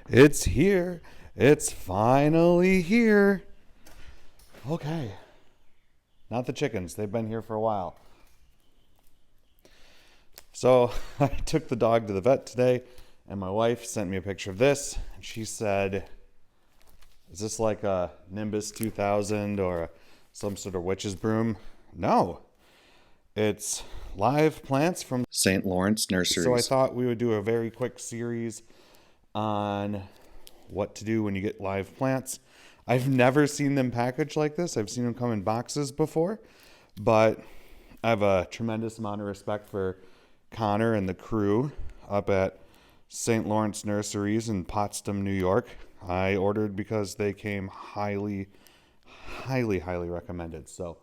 It's here. It's finally here. Okay. Not the chickens. They've been here for a while. So I took the dog to the vet today, and my wife sent me a picture of this. And she said, is this like a Nimbus 2000 or some sort of witch's broom? No. It's live plants from St. Lawrence Nurseries. So I thought we would do a very quick series on what to do when you get live plants. I've never seen them packaged like this. I've seen them come in boxes before, but I have a tremendous amount of respect for Connor and the crew up at St. Lawrence Nurseries in Potsdam, New York. I ordered because they came highly recommended. So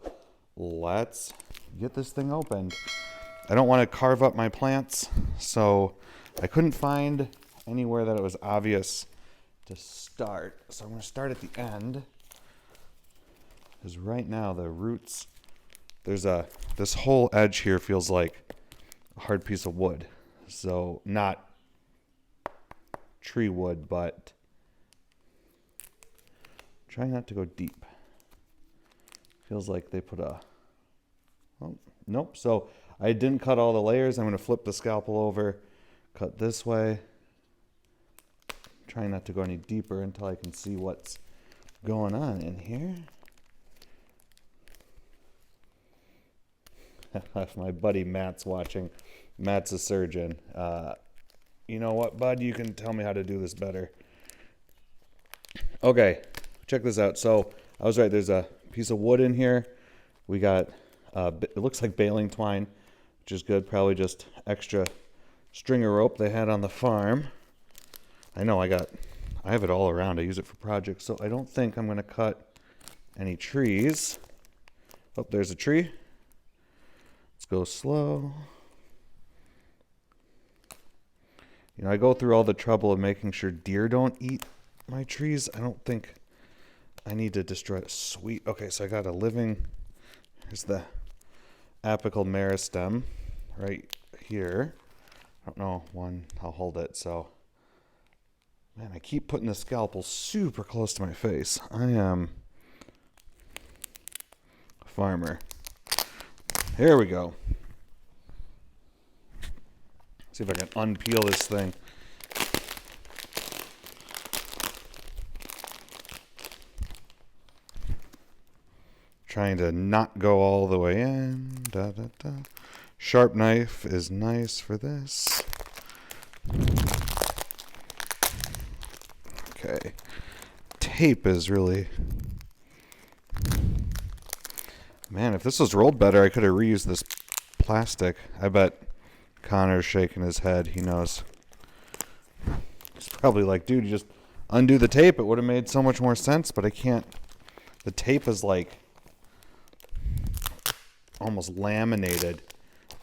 let's get this thing opened. I don't want to carve up my plants, so I couldn't find anywhere that it was obvious to start. So I'm going to start at the end, because right now the roots, this whole edge here feels like a hard piece of wood. So not tree wood, but try not to go deep. Feels like they put oh, nope. So I didn't cut all the layers. I'm going to flip the scalpel over, cut this way. Trying not to go any deeper until I can see what's going on in here. If my buddy Matt's watching, Matt's a surgeon. You know what, bud? You can tell me how to do this better. Okay, check this out. So I was right. There's a piece of wood in here. We got, it looks like baling twine, which is good. Probably just extra string of rope they had on the farm. I know I have it all around. I use it for projects, so I don't think I'm going to cut any trees. Oh, there's a tree. Let's go slow. You know, I go through all the trouble of making sure deer don't eat my trees. I don't think I need to destroy it. Sweet. Okay, so I got a living, here's the apical meristem right here. I don't know, I'll hold it, so. Man, I keep putting the scalpel super close to my face. I am a farmer. Here we go. See if I can unpeel this thing. Trying to not go all the way in. Da, da, da. Sharp knife is nice for this. Okay. Tape is really... Man, if this was rolled better, I could have reused this plastic. I bet Connor's shaking his head. He knows. He's probably like, dude, you just undo the tape. It would have made so much more sense, but I can't. The tape is like almost laminated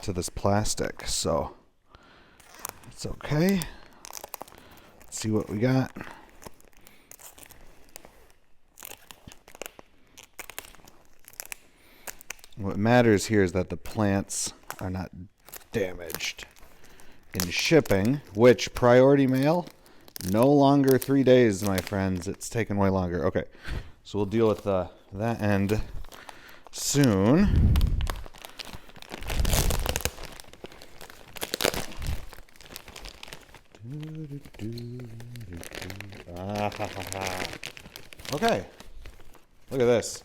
to this plastic, so it's okay. Let's see what we got. What matters here is that the plants are not damaged. In shipping, which priority mail, no longer 3 days, my friends. It's taken way longer. Okay, so we'll deal with that end soon. Okay, look at this.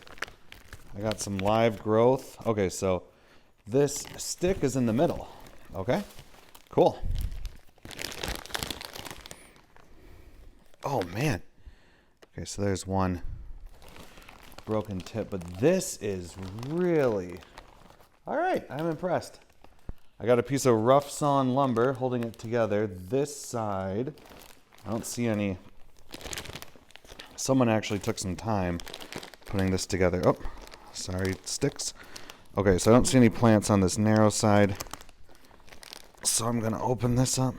I got some live growth. Okay, so this stick is in the middle. Okay, cool. Oh, man. Okay, so there's one broken tip, but this is really... All right, I'm impressed. I got a piece of rough sawn lumber holding it together. This side, I don't see any... Someone actually took some time putting this together. Oh. Sorry, sticks. Okay, so I don't see any plants on this narrow side. So I'm going to open this up.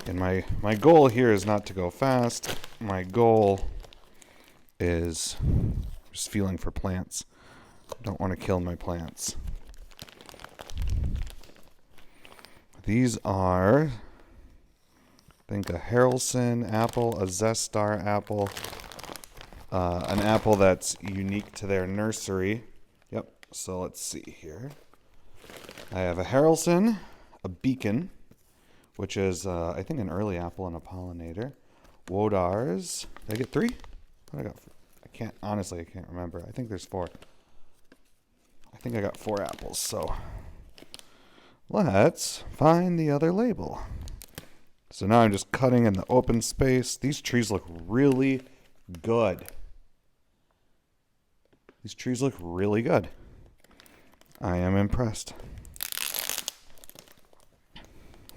And my goal here is not to go fast. My goal is Just feeling for plants. Don't want to kill my plants. These are, I think, a Harelson Apple, a Zestar Apple, an apple that's unique to their nursery. Yep, so let's see here. I have a Harelson, a Beacon, which is, I think, an early apple and a pollinator. Woodarz. Did I get 3? What I got? I can't remember. I think there's 4. I think I got 4 apples, so let's find the other label. So now I'm just cutting in the open space. These trees look really good. These trees look really good. I am impressed.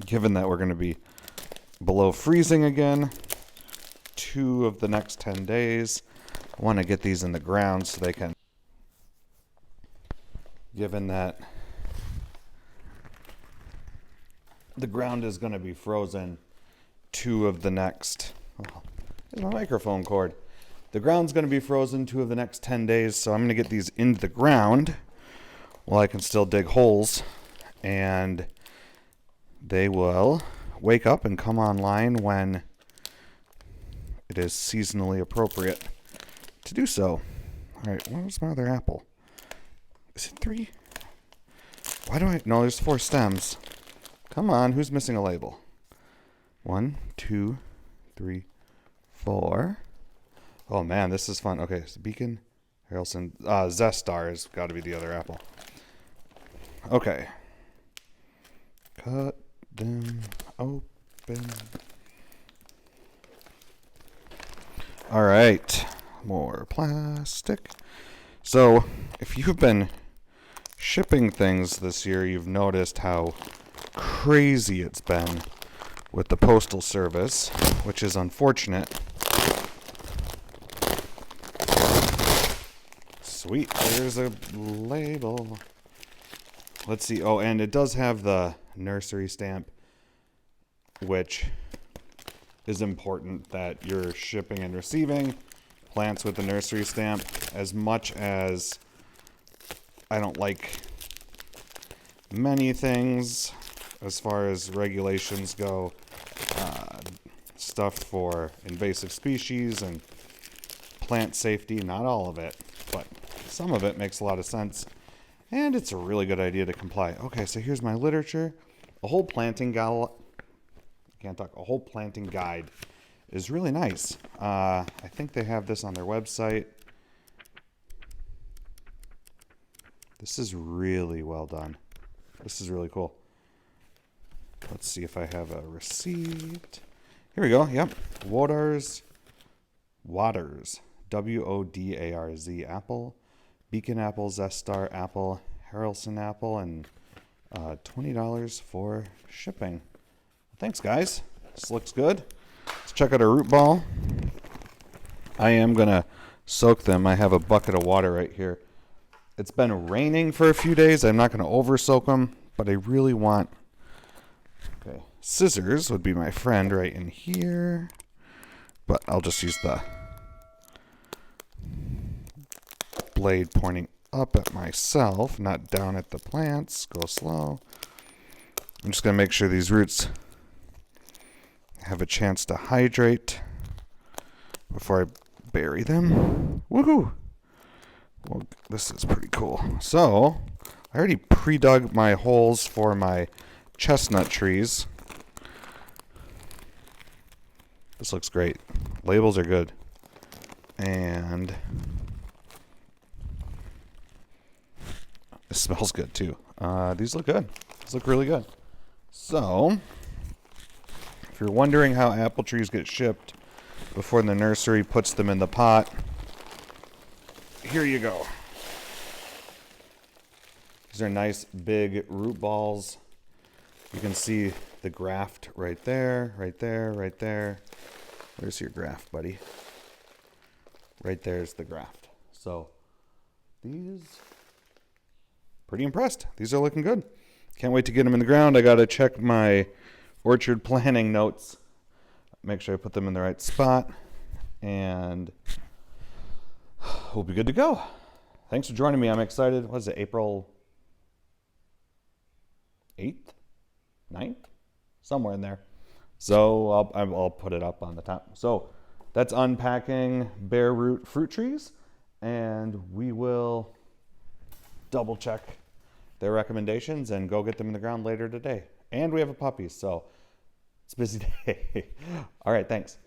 Given that we're going to be below freezing again, 2 of the next 10 days, I want to get these in the ground so they can, given that the ground is going to be frozen 2 of the next, here's my microphone cord. The ground's going to be frozen 2 of the next 10 days, so I'm going to get these into the ground while I can still dig holes, and they will wake up and come online when it is seasonally appropriate to do so. All right, where's my other apple? Is it 3? Why do I? No, there's 4 stems. Come on, who's missing a label? 1, 2, 3, 4. Oh man, this is fun. Okay, so Beacon, Harelson, Zestar has got to be the other apple. Okay. Cut them open. All right, more plastic. So, if you've been shipping things this year, you've noticed how crazy it's been with the postal service, which is unfortunate. Sweet, there's a label. Let's see. Oh, and it does have the nursery stamp, which is important that you're shipping and receiving plants with the nursery stamp. As much as I don't like many things as far as regulations go, stuff for invasive species and plant safety, not all of it, but some of it makes a lot of sense. And it's a really good idea to comply. Okay, so here's my literature. A whole planting guide. A whole planting guide is really nice. I think they have this on their website. This is really well done. This is really cool. Let's see if I have a receipt. Here we go. Yep. Woodarz. Woodarz Apple. Beacon Apple, Zestar Apple, Harelson Apple, and $20 for shipping. Thanks, guys. This looks good. Let's check out our root ball. I am going to soak them. I have a bucket of water right here. It's been raining for a few days. I'm not going to over soak them, but I really want... Okay, scissors would be my friend right in here, but I'll just use the blade pointing up at myself, not down at the plants. Go slow. I'm just going to make sure these roots have a chance to hydrate before I bury them. Woohoo! Well, this is pretty cool. So, I already pre-dug my holes for my chestnut trees. This looks great. Labels are good. And it smells good too. These look good. These look really good. So, if you're wondering how apple trees get shipped before the nursery puts them in the pot, here you go. These are nice big root balls. You can see the graft right there, right there, right there. Where's your graft, buddy? Right there's the graft. So, these... pretty impressed. These are looking good. Can't wait to get them in the ground. I got to check my orchard planning notes. Make sure I put them in the right spot. And we'll be good to go. Thanks for joining me. I'm excited. What is it, April 8th? 9th? Somewhere in there. So I'll put it up on the top. So that's unpacking Bareroot fruit trees, and we will double check their recommendations and go get them in the ground later today. And we have a puppy, so it's a busy day. All right, thanks.